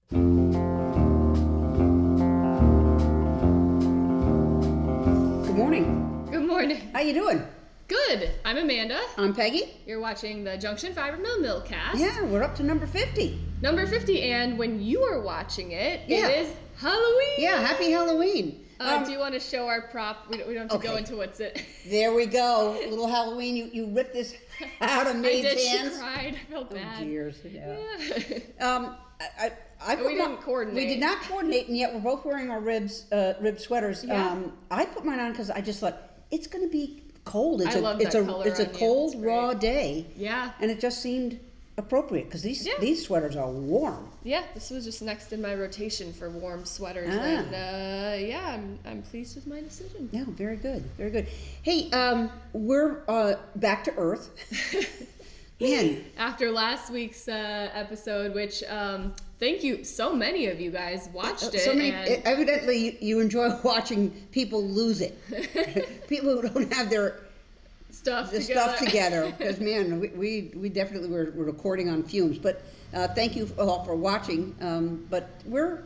Good morning. Good morning. How you doing? Good. I'm Amanda. I'm Peggy. You're watching the Junction Fiber Mill Millcast. Yeah, we're up to number 50. Number 50, and when you are watching it, Yeah. it is Halloween. Yeah, happy Halloween. Do you want to show our prop? We don't have to go okay. into what's it. There we go. Little Halloween. You ripped this out of Maeve's I did. hands. She cried. I felt bad. Oh, dears. Yeah. I We didn't coordinate. We did not coordinate, and yet we're both wearing our ribbed sweaters. Yeah. I put mine on because I just thought it's going to be cold. It's I love that color It's a on you. cold, It's great. raw day. Yeah. And it just seemed appropriate because these sweaters are warm. Yeah, this was just next in my rotation for warm sweaters, Ah. and yeah, I'm pleased with my decision. Yeah, very good, very good. Hey, we're back to Earth. Man, After last week's episode, which thank you, so many of you guys watched it. so many. And Evidently, you enjoy watching people lose it. People who don't have their stuff together. Because man, we definitely were recording on fumes. But thank you all for watching. But we're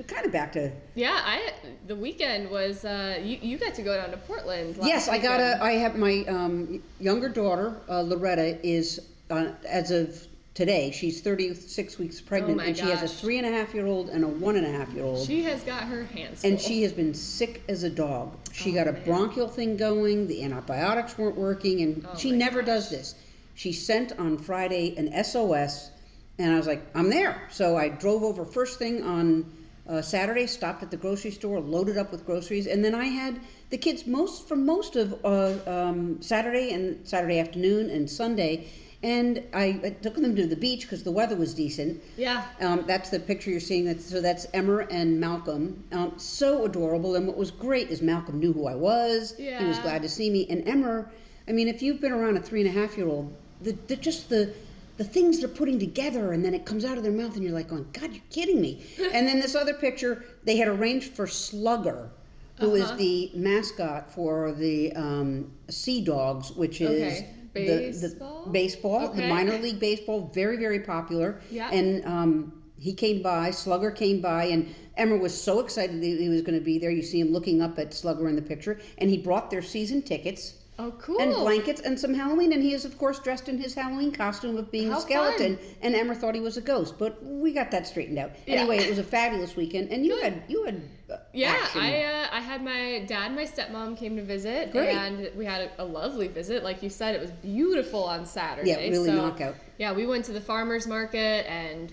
kind of back to. Yeah, the weekend was you got to go down to Portland. Yes, weekend. I have my younger daughter Loretta is as of today she's 36 weeks pregnant, and she has a 3.5-year-old and a 1.5-year-old. She has got her hands full. And she has been sick as a dog. She got a bronchial thing going. The antibiotics weren't working, and she never does this. She sent on Friday an SOS, and I was like, I'm there. So I drove over first thing on Saturday, stopped at the grocery store, loaded up with groceries, and then I had the kids for most of Saturday and Saturday afternoon and Sunday. And I took them to the beach because the weather was decent. Yeah. That's the picture you're seeing. That's Emmer and Malcolm. So adorable. And what was great is Malcolm knew who I was. Yeah. He was glad to see me. And Emmer, I mean, if you've been around a 3.5-year-old, the things they're putting together, and then it comes out of their mouth, and you're like going, God, you're kidding me. And then this other picture, they had arranged for Slugger, who is the mascot for the Sea Dogs, which is... Baseball? The minor league baseball, very, very popular. Yeah. And he came by, Slugger came by, and Emmer was so excited that he was going to be there. You see him looking up at Slugger in the picture, and he brought their season tickets. Oh, cool. And blankets and some Halloween, and he is, of course, dressed in his Halloween costume of being a skeleton. Fun. And Emmer thought he was a ghost, but we got that straightened out. Yeah. Anyway, it was a fabulous weekend, and you had action. I had my dad and my stepmom came to visit. Great. And we had a lovely visit. Like you said, it was beautiful on Saturday. Yeah, really knockout. Yeah, we went to the farmer's market, and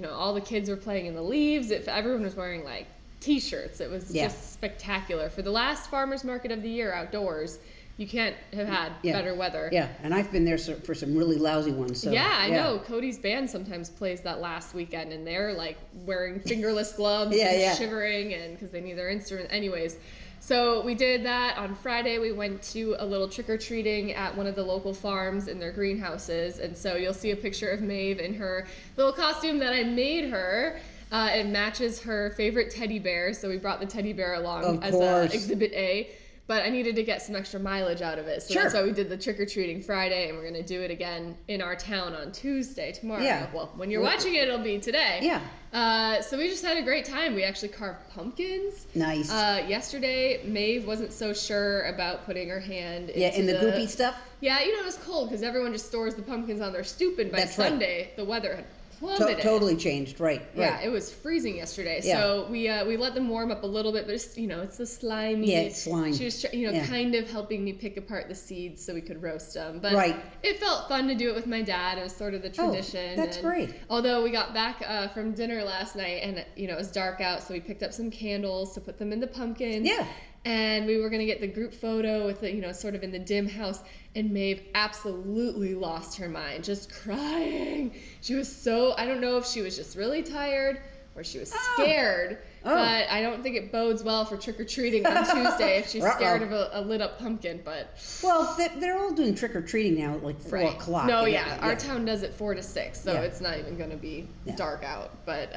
all the kids were playing in the leaves. Everyone was wearing like t-shirts. It was just spectacular. For the last farmer's market of the year outdoors, you can't have had better weather. Yeah, and I've been there for some really lousy ones. So, yeah, I know. Cody's band sometimes plays that last weekend, and they're like wearing fingerless gloves and shivering, and because they need their instrument. Anyways, so we did that on Friday. We went to a little trick-or-treating at one of the local farms in their greenhouses, and so you'll see a picture of Maeve in her little costume that I made her. It matches her favorite teddy bear, so we brought the teddy bear along as Exhibit A. But I needed to get some extra mileage out of it. So that's why we did the trick-or-treating Friday, and we're going to do it again in our town on Tuesday, tomorrow. Yeah. Well, when you're watching it, it'll be today. Yeah. So we just had a great time. We actually carved pumpkins. Nice. Yesterday, Maeve wasn't so sure about putting her hand in the goopy stuff? Yeah, it was cold because everyone just stores the pumpkins on their stoop, and by Sunday, the weather had plummeted. Totally changed, right. Yeah, it was freezing yesterday. Yeah. So we let them warm up a little bit, but it's, it's the slimy. Yeah, it's slime. She was kind of helping me pick apart the seeds so we could roast them. But right. It felt fun to do it with my dad. It was sort of the tradition. That's great. Although we got back from dinner last night, and it was dark out, so we picked up some candles to put them in the pumpkins. Yeah. And we were going to get the group photo with the, sort of in the dim house. And Maeve absolutely lost her mind, just crying. She was I don't know if she was just really tired or she was scared. But I don't think it bodes well for trick-or-treating on Tuesday if she's scared of a lit-up pumpkin. But well, they're all doing trick-or-treating now at like 4 o'clock. No, our town does it 4 to 6, so it's not even going to be dark out. But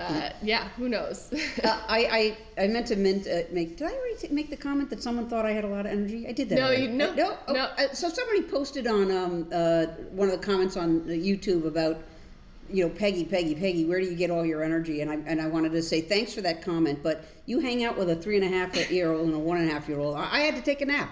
who knows? I meant to make. Did I already make the comment that someone thought I had a lot of energy? I did that. No. So somebody posted on one of the comments on YouTube about Peggy, where do you get all your energy? And I wanted to say thanks for that comment, but you hang out with a 3.5-year-old and a 1.5-year-old. I had to take a nap.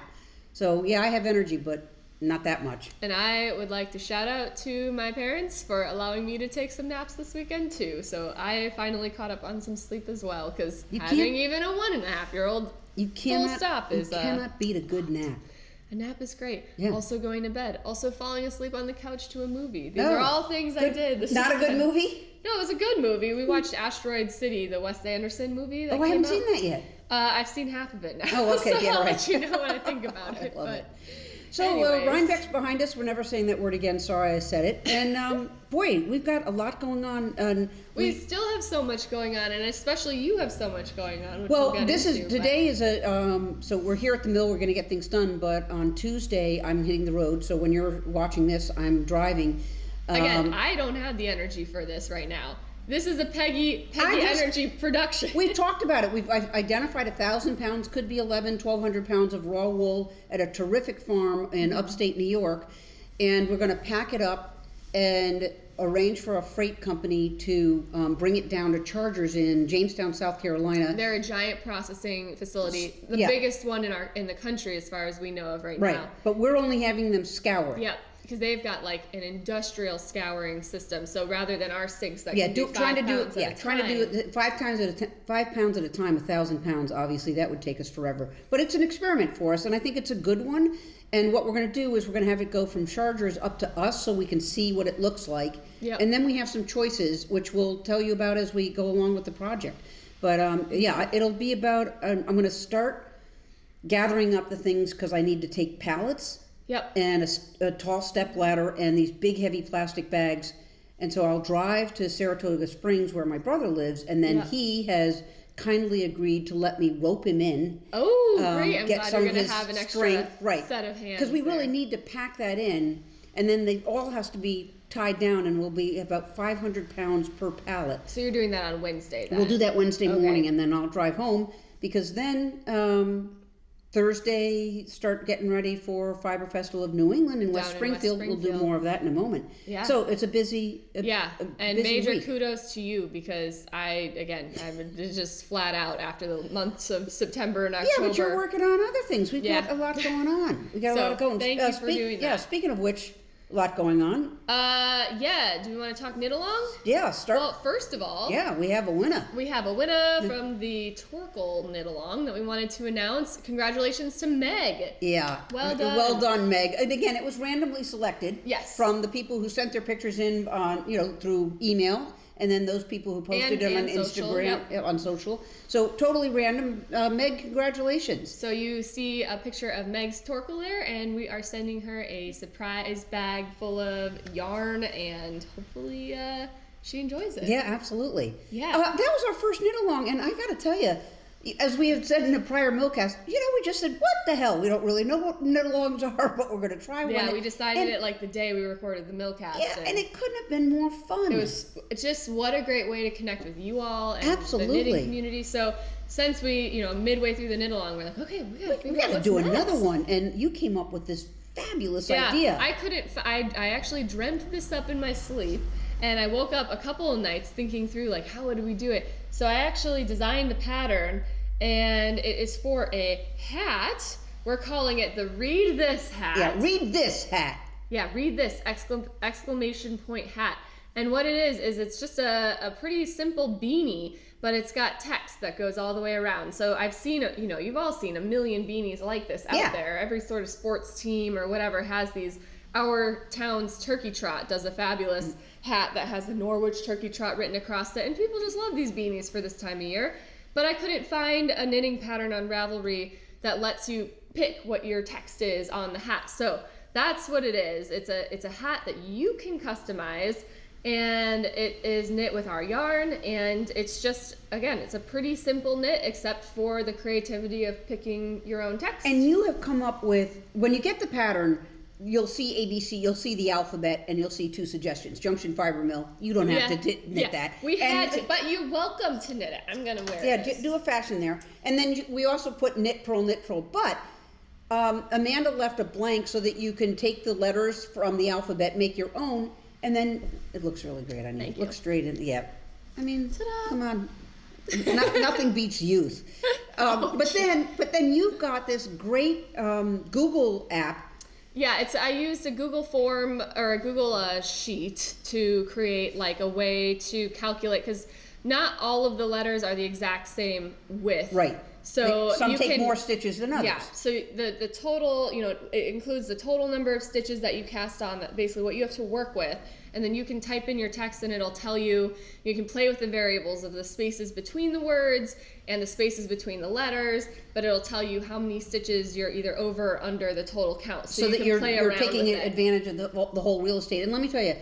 So yeah, I have energy, but not that much. And I would like to shout out to my parents for allowing me to take some naps this weekend too. So I finally caught up on some sleep as well, because having even a 1.5-year-old full stop is... You cannot beat a good nap. A nap is great. Yeah. Also going to bed. Also falling asleep on the couch to a movie. These are all things I did this Not weekend. a good movie? No, it was a good movie. We watched Asteroid City, the Wes Anderson movie. I haven't seen that yet. I've seen half of it now. Oh, okay, so yeah, I'll right. let you know what I think about it. Love but it. So Rhinebeck's behind us. We're never saying that word again. Sorry I said it. And boy, we've got a lot going on. We still have so much going on, and especially you have so much going on. Which Well, we'll today is a so we're here at the mill. We're going to get things done, but on Tuesday I'm hitting the road. So when you're watching this, I'm driving. Again, I don't have the energy for this right now. This is a Peggy energy production. We've talked about it. We've identified 1,000 pounds, could be 1,200 pounds of raw wool at a terrific farm in upstate New York, and we're going to pack it up and arrange for a freight company to bring it down to chargers in Jamestown, South Carolina. They're a giant processing facility, the biggest one in the country as far as we know of right now. Right, but we're only having them scour. Yeah. Because they've got like an industrial scouring system, so rather than our sinks that trying to do it 5 pounds at a time, 1,000 pounds. Obviously, that would take us forever. But it's an experiment for us, and I think it's a good one. And what we're going to do is we're going to have it go from chargers up to us, so we can see what it looks like. Yep. And then we have some choices, which we'll tell you about as we go along with the project. But it'll be about. I'm going to start gathering up the things because I need to take pallets. Yep. And a tall step ladder and these big heavy plastic bags. And so I'll drive to Saratoga Springs where my brother lives, and then he has kindly agreed to let me rope him in. Oh, great. I'm get glad some you're of going to his have an extra strength. set of hands. Because we really need to pack that in, and then they all has to be tied down, and we'll be about 500 pounds per pallet. So you're doing that on Wednesday then? We'll do that Wednesday morning, and then I'll drive home, because then... Thursday, start getting ready for Fiber Festival of New England in West Springfield. We'll do more of that in a moment. Yeah. So it's a busy and major week. Kudos to you, because I'm just flat out after the months of September and October. Yeah, but you're working on other things. We've got a lot going on. We got a lot going. Thank you for doing that. Yeah, speaking of which, a lot going on. Do we want to talk knit along? Yeah, start. Well, first of all, we have a winner. We have a winner from the Torkel knit along that we wanted to announce. Congratulations to Meg. Yeah. Well done. Well done, Meg. And again, it was randomly selected. Yes. From the people who sent their pictures in on, through email. And then those people who posted them on Instagram, on social. So totally random. Meg, congratulations. So you see a picture of Meg's Torkel there, and we are sending her a surprise bag full of yarn, and hopefully she enjoys it. Yeah, absolutely. Yeah. That was our first knit along, and I got to tell you, as we had said in a prior Millcast, we just said, what the hell? We don't really know what knit-alongs are, but we're going to try one. Yeah, we decided it like the day we recorded the Millcast. Yeah, and it couldn't have been more fun. It's just what a great way to connect with you all and Absolutely. the knitting community. So since we, midway through the knit-along, we're like, okay, we got to do another one. And you came up with this fabulous idea. I actually dreamt this up in my sleep. And I woke up a couple of nights thinking through, like, how would we do it? So I actually designed the pattern, and it is for a hat. We're calling it the Read This Hat. Yeah, read this hat. Yeah, read this, exclamation point hat. And what it is it's just a pretty simple beanie, but it's got text that goes all the way around. So I've seen, you've all seen a million beanies like this out there. Every sort of sports team or whatever has these. Our town's Turkey Trot does a fabulous hat that has the Norwich Turkey Trot written across it, and people just love these beanies for this time of year. But I couldn't find a knitting pattern on Ravelry that lets you pick what your text is on the hat. So that's what it is. It's a hat that you can customize, and it is knit with our yarn, and it's just, again, it's a pretty simple knit except for the creativity of picking your own text. And you have come up with, when you get the pattern, you'll see ABC, you'll see the alphabet, and you'll see 2 suggestions. Junction Fiber Mill. You don't have to knit that. We had to, but you're welcome to knit it. I'm going to wear it. Yeah, do a fashion there. And then we also put knit, purl, but Amanda left a blank so that you can take the letters from the alphabet, make your own, And then it looks really great on you. Thank It you. looks straight in. Yeah. I mean, Ta-da. come on. Nothing beats youth. But then you've got this great Google app. Yeah, I used a Google form or a Google sheet to create like a way to calculate, because not all of the letters are the exact same width. Right. So some you take can, more stitches than others. Yeah. So the total, it includes the total number of stitches that you cast on, that basically what you have to work with. And then you can type in your text and it'll tell you, you can play with the variables of the spaces between the words and the spaces between the letters, but it'll tell you how many stitches you're either over or under the total count. So that you're taking advantage of the whole real estate. And let me tell you,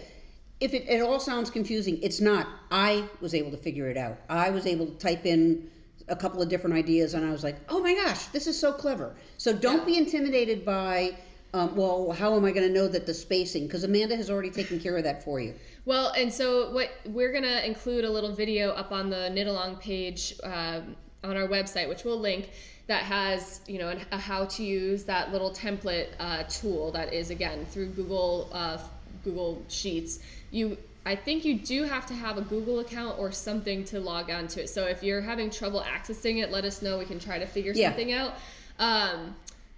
if it all sounds confusing, it's not. I was able to figure it out. I was able to type in a couple of different ideas and I was like, oh my gosh, this is so clever. So don't be intimidated by, well, how am I going to know that the spacing? Because Amanda has already taken care of that for you. Well, and so what we're going to include a little video up on the Knit Along page on our website, which we'll link, that has, a how to use that little template tool that is, again, through Google Sheets. I think you do have to have a Google account or something to log on to it. So if you're having trouble accessing it, let us know. We can try to figure something out.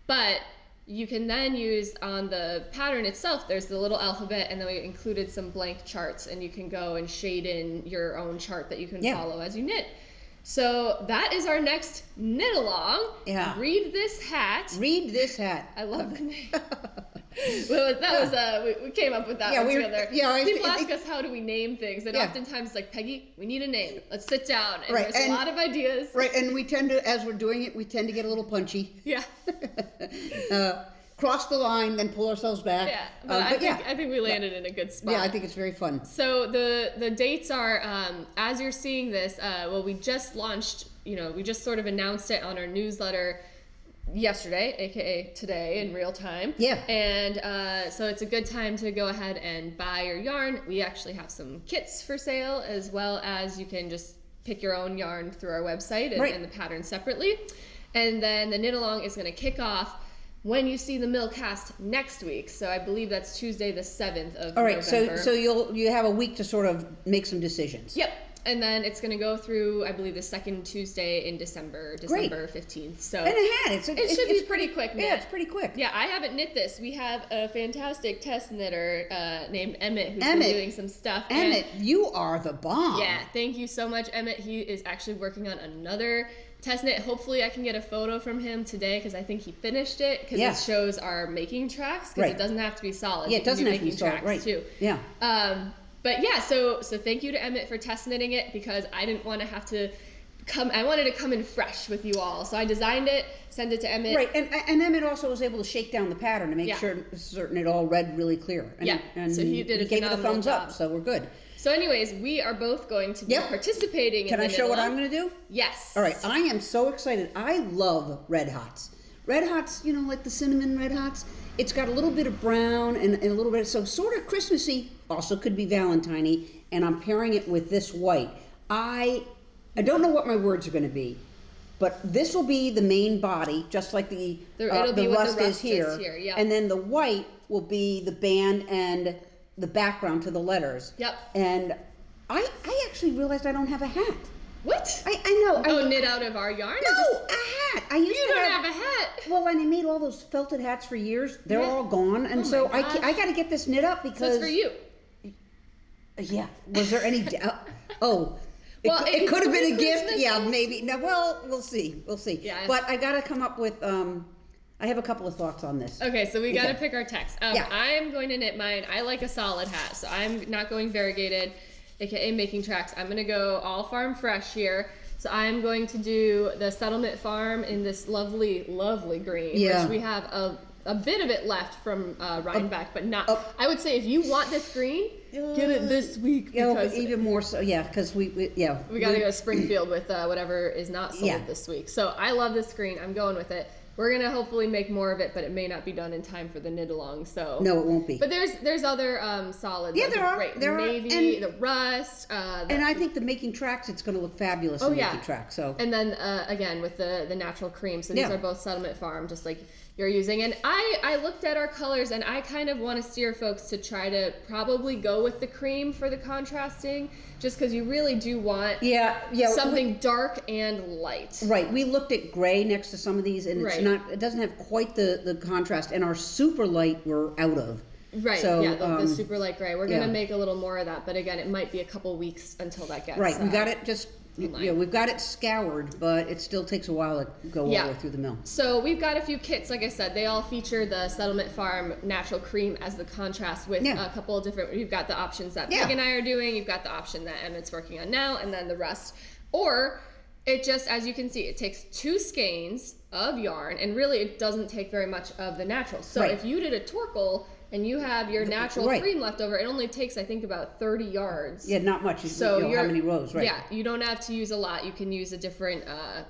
But you can then use on the pattern itself, there's the little alphabet, and then we included some blank charts, and you can go and shade in your own chart that you can follow as you knit. So that is our next knit along. Yeah. Read this hat. Read this hat. I love the name. Well, that was we came up with that one together. People ask us how do we name things, and oftentimes like, Peggy, we need a name. Let's sit down. And there's a lot of ideas. Right, and we tend to, as we're doing it, we tend to get a little punchy. Yeah. Cross the line, then pull ourselves back. Yeah, but I think we landed in a good spot. Yeah, I think it's very fun. So the dates are, as you're seeing this, we just launched, we just sort of announced it on our newsletter yesterday, aka today in real time. Yeah. And so it's a good time to go ahead and buy your yarn. We actually have some kits for sale, as well as you can just pick your own yarn through our website and the pattern separately. And then the knit along is going to kick off when you see the Millcast next week. So I believe that's Tuesday the 7th of November. All right, so you have a week to sort of make some decisions. Yep. And then it's going to go through, I believe, the second Tuesday in December 15th. So and it should be pretty quick knit. Yeah, it's pretty quick. Yeah, I haven't knit this. We have a fantastic test knitter named Emmett who's been doing some stuff. Emmett, you are the bomb. Yeah, thank you so much, Emmett. He is actually working on another test knit. Hopefully I can get a photo from him today, because I think he finished it, because it shows our making tracks, because it doesn't have to be solid. Yeah, it doesn't have to be solid, right. Too. Yeah. But yeah, so thank you to Emmett for test knitting it, because I didn't want to have to I wanted to come in fresh with you all. So I designed it, sent it to Emmett. Right, and Emmett also was able to shake down the pattern to make certain it all read really clear. And so he did a gave it a thumbs job. up, so we're good. So anyways, we are both going to be participating in the Can I show what I'm going to do? Yes. All right, I am so excited. I love Red Hots. Red Hots, like the cinnamon Red Hots. It's got a little bit of brown and a little bit, so sort of Christmassy, also could be Valentine-y, and I'm pairing it with this white. I don't know what my words are going to be, but this will be the main body, just like the rust is here. And then the white will be the band and the background to the letters. Yep. And I actually realized I don't have a hat. What? I know. Oh, knit out of our yarn? No, a hat. You don't have a hat. Well, and I made all those felted hats for years. They're all gone, and so I got to get this knit up because. So it's for you. Yeah. Was there any? Well, it could have been a gift. Christmas. Yeah, maybe. No, well, we'll see. Yeah. But I got to come up with. I have a couple of thoughts on this. Okay, so we got to pick our text. I'm going to knit mine. I like a solid hat, so I'm not going variegated, aka making tracks. I'm going to go all farm fresh here. So I'm going to do the Settlement Farm in this lovely, lovely green, which we have a bit of it left from Rhinebeck, but not. I would say if you want this green, get it this week. Because even more so, because we got to go to Springfield with whatever is not sold this week. So I love this green. I'm going with it. we're gonna hopefully make more of it, but it may not be done in time for the knit along. So no, it won't be. But there's other solids. Yeah, like there are navy, the rust. And I think the making tracks, it's going to look fabulous in making tracks. So and then again with the natural cream. So these are both Settlement Farm, just like you're using. And I looked at our colors, and I kind of want to steer folks to try to probably go with the cream for the contrasting, just because you really do want something dark and light. Right. We looked at gray next to some of these, and it's not. It doesn't have quite the contrast. And our super light we're out of. Right. So, the super light gray. We're gonna make a little more of that, but again, it might be a couple weeks until that gets right. We got it just. Yeah, we've got it scoured, but it still takes a while to go all the way through the mill. So we've got a few kits, like I said, they all feature the Settlement Farm natural cream as the contrast with a couple of different, you've got the options that Meg and I are doing, you've got the option that Emmett's working on now, and then the rest. Or it just, as you can see, it takes 2 skeins of yarn, and really it doesn't take very much of the natural. So if you did a torkel, and you have your natural cream left over, it only takes, I think, about 30 yards. Yeah, not much. So how many rows, right? Yeah, you don't have to use a lot. You can use a different,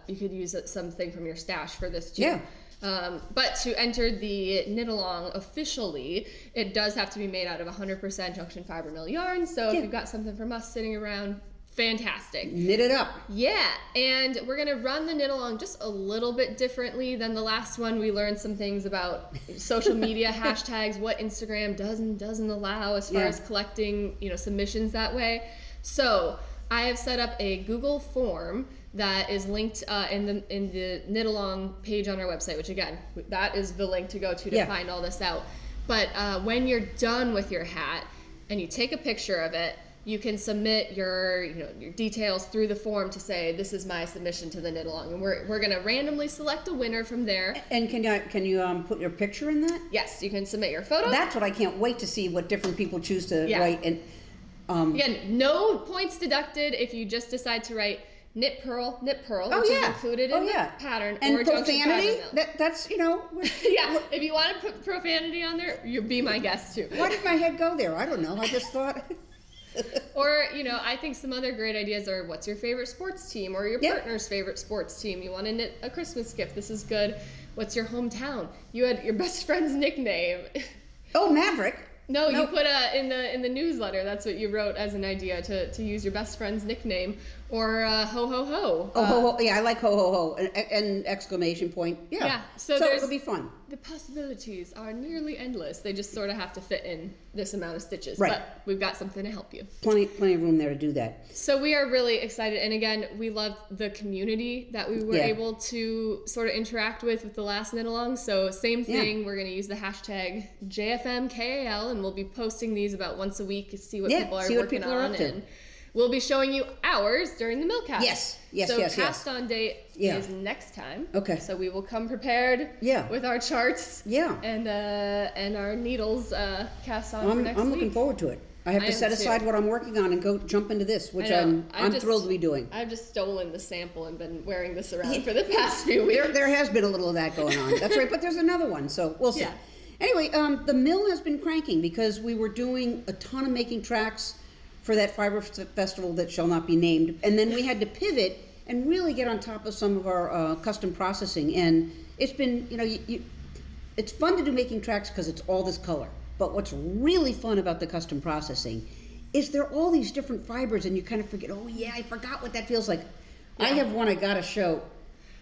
you could use something from your stash for this too. Yeah. But to enter the knit along officially, it does have to be made out of 100% junction fiber mill yarn. So if you've got something from us sitting around, fantastic. Knit it up. Yeah, and we're gonna run the knit along just a little bit differently than the last one. We learned some things about social media hashtags, what Instagram does and doesn't allow as far as collecting, submissions that way. So I have set up a Google form that is linked in the knit along page on our website, which again, that is the link to go to find all this out. But when you're done with your hat and you take a picture of it, you can submit your details through the form to say, this is my submission to the knit along, and we're going to randomly select a winner from there. And can you put your picture in that? Yes, you can submit your photo. That's what I can't wait to see, what different people choose to write. And again, no points deducted if you just decide to write knit pearl, which is included in the pattern. And or profanity, that's yeah, if you want to put profanity on there, you'll be my guest too. Why did my head go there? I don't know. I just thought. Or, I think some other great ideas are, what's your favorite sports team, or your partner's favorite sports team? You want to knit a Christmas gift. This is good. What's your hometown? You had your best friend's nickname. Oh, Maverick. No, you put in the newsletter. That's what you wrote as an idea to use your best friend's nickname, or ho ho ho. Oh, ho ho! Yeah, I like ho ho ho and exclamation point. Yeah. So it'll be fun. The possibilities are nearly endless. They just sort of have to fit in this amount of stitches. Right. But we've got something to help you. Plenty of room there to do that. So we are really excited, and again, we love the community that we were able to sort of interact with the last knit along. So same thing. We're going to use the hashtag JFMKAL, and we'll be posting these about once a week to see what people are working on, and we'll be showing you ours during the Millcast. Yes. So cast on date is next time. Okay. So we will come prepared. With our charts. And our needles cast on for next week. I'm looking forward to it. I have to set aside what I'm working on and go jump into this, which I'm thrilled to be doing. I've just stolen the sample and been wearing this around for the past few weeks. There has been a little of that going on. That's right, but there's another one, so we'll see. Anyway, the mill has been cranking because we were doing a ton of making tracks for that fiber festival that shall not be named, and then we had to pivot and really get on top of some of our custom processing. And it's been, it's fun to do making tracks because it's all this color. But what's really fun about the custom processing is there are all these different fibers, and you kind of forget, oh yeah, I forgot what that feels like. I have one I gotta show.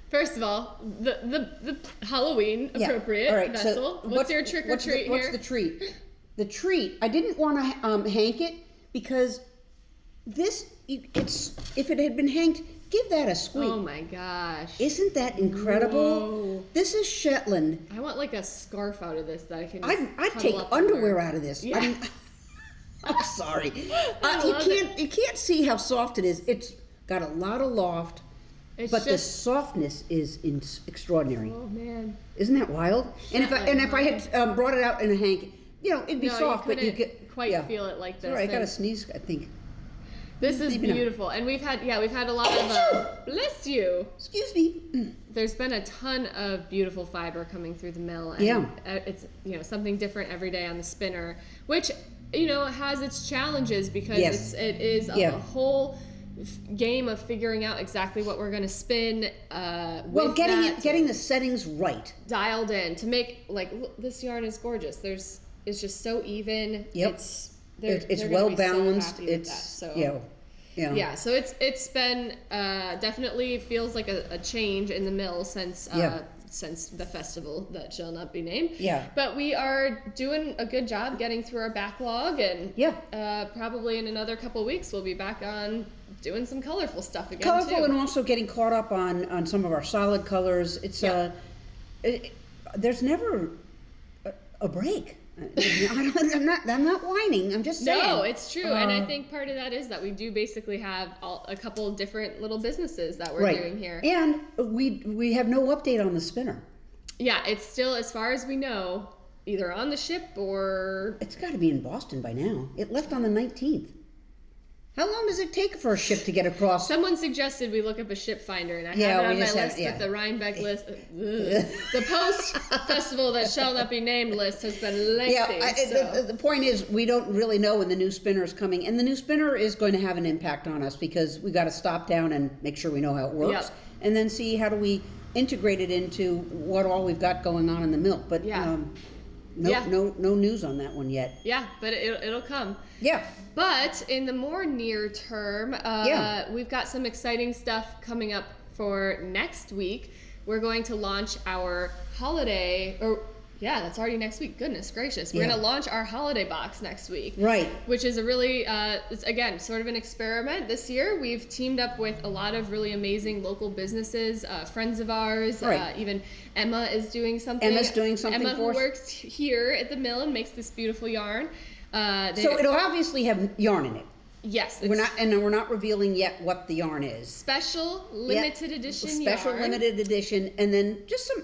First of all, the Halloween appropriate vessel. So what's your trick or treat here? What's the treat? The treat, I didn't want to hank it because if it had been hanked, give that a squeak. Oh my gosh. Isn't that incredible? Whoa. This is Shetland. I want like a scarf out of this that I can I'd take underwear out of this. Yeah. I mean, I'm sorry. You can't see how soft it is. It's got a lot of loft, but the softness is extraordinary. Oh man. Isn't that wild? Shetland, and if I had brought it out in a hank, it'd be soft, but you could quite feel it like this. Sorry, I got to sneeze, I think. This is beautiful, and we've had a lot of bless you. Excuse me. There's been a ton of beautiful fiber coming through the mill, and it's something different every day on the spinner, which has its challenges because it is a whole game of figuring out exactly what we're going to spin. Well, getting the settings right, dialed in to make look, this yarn is gorgeous. It's just so even. Yep. It's well balanced. Yeah. So it's been definitely feels like a change in the mill since the festival that shall not be named. Yeah. But we are doing a good job getting through our backlog, and probably in another couple of weeks we'll be back on doing some colorful stuff again. Colorful, and also getting caught up on some of our solid colors. It's there's never a break. I'm not whining. I'm just saying. No, it's true, and I think part of that is that we do basically have a couple different little businesses that we're doing here, and we have no update on the spinner. Yeah, it's still, as far as we know, either on the ship or it's got to be in Boston by now. It left on the 19th. How long does it take for a ship to get across? Someone suggested we look up a ship finder, and I have it on my list, but the Rhinebeck list, the post-festival that shall not be named list has been lengthy. Yeah, the point is, we don't really know when the new spinner is coming, and the new spinner is going to have an impact on us because we got to stop down and make sure we know how it works, and then see how do we integrate it into what all we've got going on in the mill. But no news on that one yet. Yeah, but it'll come. Yeah. But in the more near term, we've got some exciting stuff coming up for next week. We're going to launch our holiday, that's already next week. Goodness gracious. We're going to launch our holiday box next week. Right. Which is a really, it's, again, sort of an experiment this year. We've teamed up with a lot of really amazing local businesses, friends of ours. Even Emma is doing something. Emma's doing something Emma, for us. who works here at the mill and makes this beautiful yarn. So it'll obviously have yarn in it. Yes. We're not revealing yet what the yarn is. Special limited edition Special yarn. limited edition, and then just some,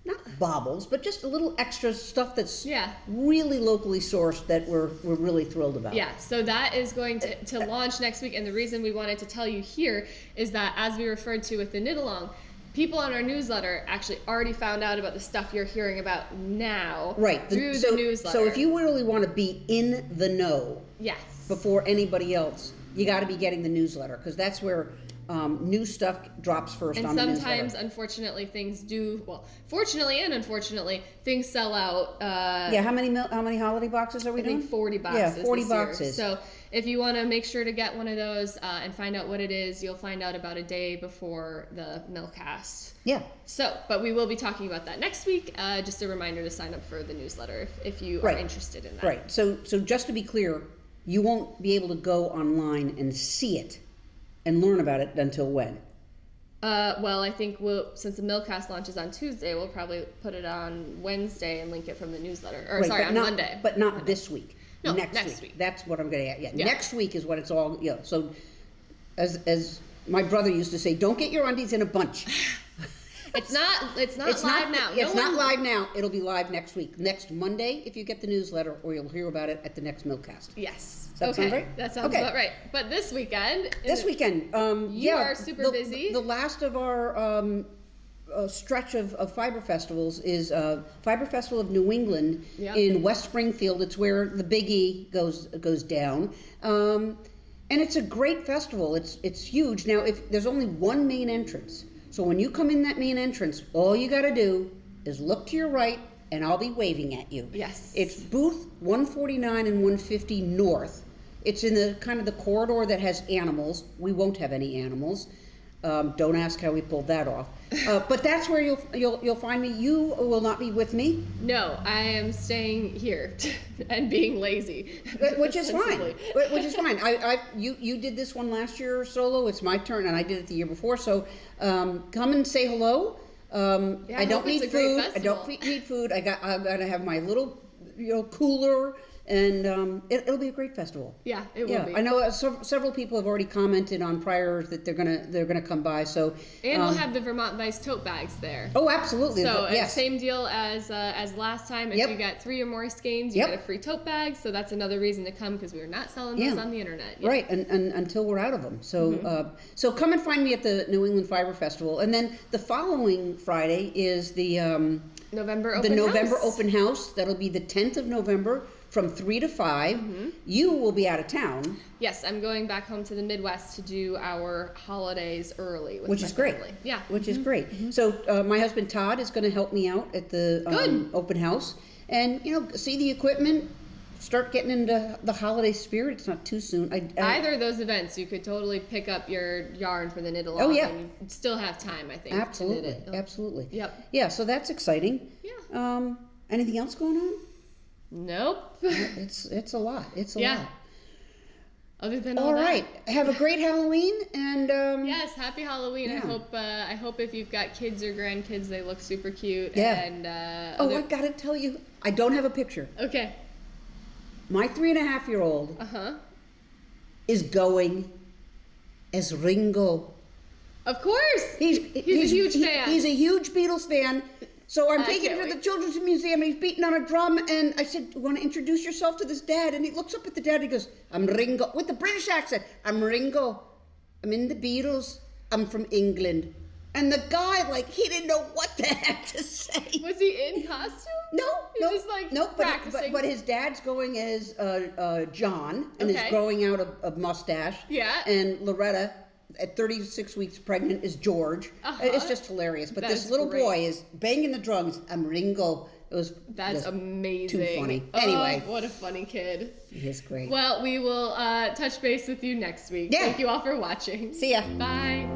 not baubles, but just a little extra stuff that's really locally sourced that we're really thrilled about. Yeah, so that is going to launch next week, and the reason we wanted to tell you here is that, as we referred to with the knit-along, people on our newsletter actually already found out about the stuff you're hearing about now through the newsletter. So if you really want to be in the know before anybody else, you got to be getting the newsletter, because that's where new stuff drops first on the newsletter. And sometimes, unfortunately, fortunately and unfortunately, things sell out. How many holiday boxes are we doing? I think 40 boxes. Yeah, 40 this year. boxes. So if you want to make sure to get one of those and find out what it is, you'll find out about a day before the Millcast. Yeah. So, but we will be talking about that next week. Just a reminder to sign up for the newsletter if you are interested in that. Right. So just to be clear, you won't be able to go online and see it and learn about it until when? Well, I think since the Millcast launches on Tuesday, we'll probably put it on Wednesday and link it from the newsletter. On Monday. But not this week. No, next week. That's what I'm going to add. Yeah. Next week is what it's all, so as my brother used to say, don't get your undies in a bunch. It's not live now. It's not live now. It'll be live next week. Next Monday, if you get the newsletter, or you'll hear about it at the next Millcast. Yes. Does that sound right? That sounds about right. But this weekend... you are super busy. The last of our stretch of fiber festivals is Fiber Festival of New England in West Springfield. It's where the Big E goes down. And it's a great festival. It's huge. Now, if there's only one main entrance, so when you come in that main entrance, all you got to do is look to your right, and I'll be waving at you. Yes. It's booth 149 and 150 north. It's in the kind of the corridor that has animals. We won't have any animals. Don't ask how we pulled that off. But that's where you'll find me. You will not be with me. No, I am staying here and being lazy, which is fine. Which is fine. You did this one last year solo. It's my turn, and I did it the year before. So come and say hello. I don't need food. I don't need food. I'm gonna have my little cooler. And it'll be a great festival. Yeah, it will be. I know several people have already commented on prior that they're gonna come by. So and we'll have the Vermont Vice tote bags there. Oh, absolutely. So same deal as last time. If you get 3 or more skeins, you get a free tote bag. So that's another reason to come, because we're not selling those on the internet yet. Right, and until we're out of them. So so come and find me at the New England Fiber Festival, and then the following Friday is the November open house. That'll be the 10th of November from 3 to 5. You will be out of town. Yes, I'm going back home to the Midwest to do our holidays early with Which my is great. family. Yeah. Which is great. So my husband Todd is going to help me out at the open house. And, see the equipment, start getting into the holiday spirit. It's not too soon. Either of those events, you could totally pick up your yarn for the knit-along. Oh, yeah. And you'd still have time, I think, Absolutely. to knit it. Absolutely. Yep. Yeah, so that's exciting. Yeah. Anything else going on? Nope. It's a lot. It's a lot. Other than all right. Have a great Halloween and yes, happy Halloween. Yeah. I hope if you've got kids or grandkids, they look super cute. Yeah. And I gotta tell you, I don't have a picture. Okay. My 3.5-year-old is going as Ringo. Of course. He's a huge fan. He's a huge Beatles fan. So I'm taking him can't to the wait. Children's Museum, and he's beating on a drum, and I said, "Want to introduce yourself to this dad?" And he looks up at the dad, and he goes, "I'm Ringo," with the British accent. "I'm Ringo. I'm in the Beatles. I'm from England." And the guy, he didn't know what the heck to say. Was he in costume? No, He's just practicing. but his dad's going as John, and is Okay. growing out a mustache. Yeah. And Loretta, at 36 weeks pregnant, is George. It's just hilarious. But That's this little great. boy is banging the drums. "I'm Ringo." That's amazing. Too funny. Oh, Anyway. what a funny kid. He is great. Well, we will touch base with you next week. Yeah. Thank you all for watching. See ya. Bye.